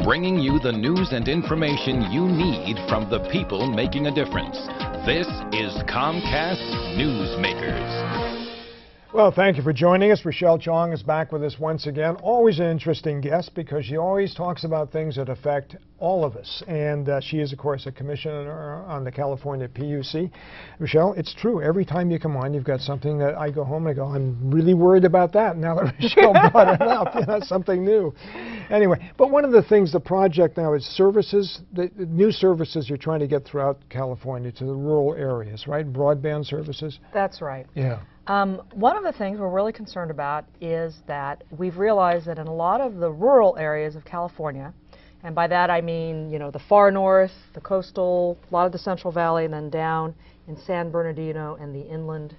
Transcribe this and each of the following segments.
bringing you the news and information you need from the people making a difference. This is Comcast Newsmakers. Well, thank you for joining us. Rachelle Chong is back with us once again. Always an interesting guest because she always talks about things that affect all of us. And she is, of course, a commissioner on the California PUC. Rachelle, it's true. Every time you come on, you've got something that I go home and I go, I'm really worried about that. Now that Rachelle brought it up, you know, something new. Anyway, but one of the things, the project now is services, the new services you're trying to get throughout California to the rural areas, right? Broadband services? That's right. Yeah. One of the things we're really concerned about is that we've realized that in a lot of the rural areas of California, and by that I mean, you know, the far north, the coastal, a lot of the Central Valley, and then down in San Bernardino and the inland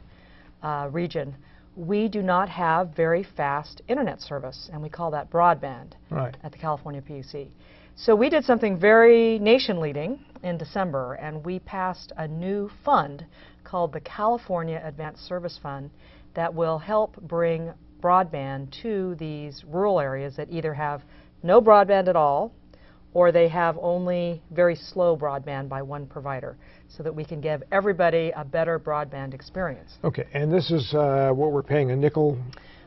region, we do not have very fast internet service, and we call that broadband at the California PUC. So we did something very nation-leading in December, and we passed a new fund called the California Advanced Service Fund that will help bring broadband to these rural areas that either have no broadband at all or they have only very slow broadband by one provider, so that we can give everybody a better broadband experience. Okay, and this is what we're paying, a nickel?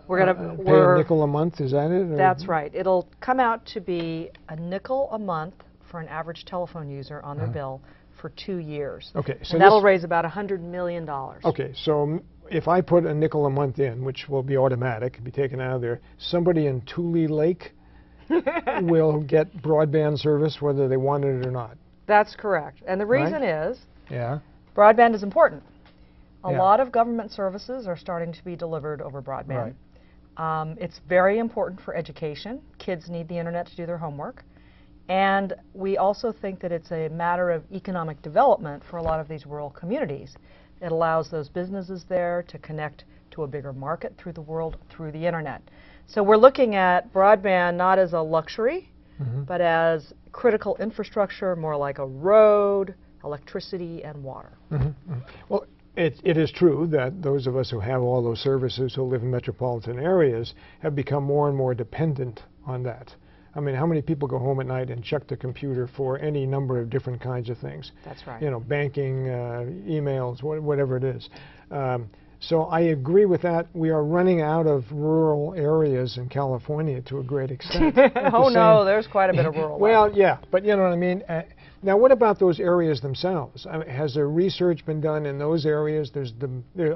We're going to pay a nickel a month, is that it? Or? That's right. It'll come out to be a nickel a month for an average telephone user on their bill for 2 years. Okay, so and that'll raise about $100 million. Okay, so if I put a nickel a month in, which will be automatic, be taken out of there, somebody in Tule Lake will get broadband service whether they want it or not. That's correct. And the reason is broadband is important. A lot of government services are starting to be delivered over broadband. It's very important for education. Kids need the internet to do their homework. And we also think that it's a matter of economic development for a lot of these rural communities. It allows those businesses there to connect to a bigger market through the world through the internet. So we're looking at broadband not as a luxury, but as critical infrastructure, more like a road, electricity, and water. Well, it is true that those of us who have all those services who live in metropolitan areas have become more and more dependent on that. I mean, how many people go home at night and check the computer for any number of different kinds of things? That's right. You know, banking, emails, whatever it is. So I agree with that. We are running out of rural areas in California to a great extent. Oh no, there's quite a bit of rural. Well, yeah, but you know what I mean? Now, what about those areas themselves? I mean, has there research been done in those areas?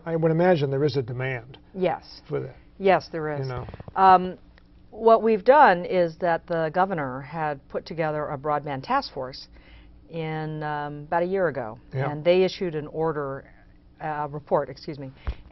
I would imagine there is a demand. Yes. For that. Yes, there is. You know. What we've done is that the governor had put together a broadband task force in about a year ago, and they issued an report,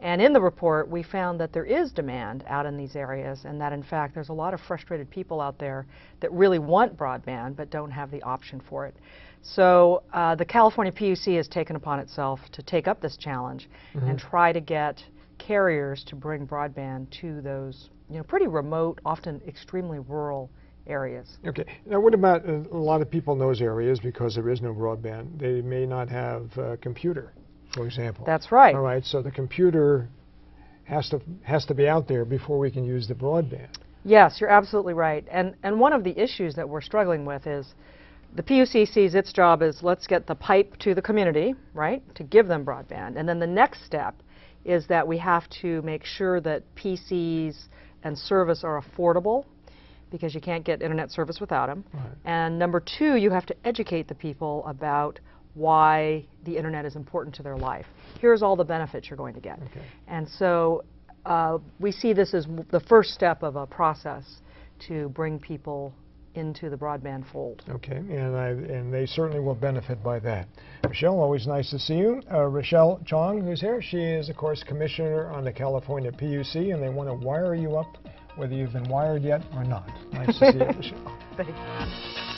and in the report we found that there is demand out in these areas, and that in fact there's a lot of frustrated people out there that really want broadband but don't have the option for it. So the California PUC has taken upon itself to take up this challenge and try to get carriers to bring broadband to those, you know, pretty remote, often extremely rural areas. Okay. Now, what about a lot of people in those areas, because there is no broadband, they may not have a computer, for example. That's right. All right. So the computer has to be out there before we can use the broadband. Yes, you're absolutely right. And one of the issues that we're struggling with is the PUC sees its job as let's get the pipe to the community, right, to give them broadband. And then the next step is that we have to make sure that PCs and service are affordable, because you can't get internet service without them. And number two, you have to educate the people about why the internet is important to their life. Here's all the benefits you're going to get. And so we see this as the first step of a process to bring people into the broadband fold. Okay, and they certainly will benefit by that. Rachelle, always nice to see you. Rachelle Chong, who's here, she is, of course, commissioner on the California PUC, and they want to wire you up whether you've been wired yet or not. Nice to see you, Rachelle. Thank you.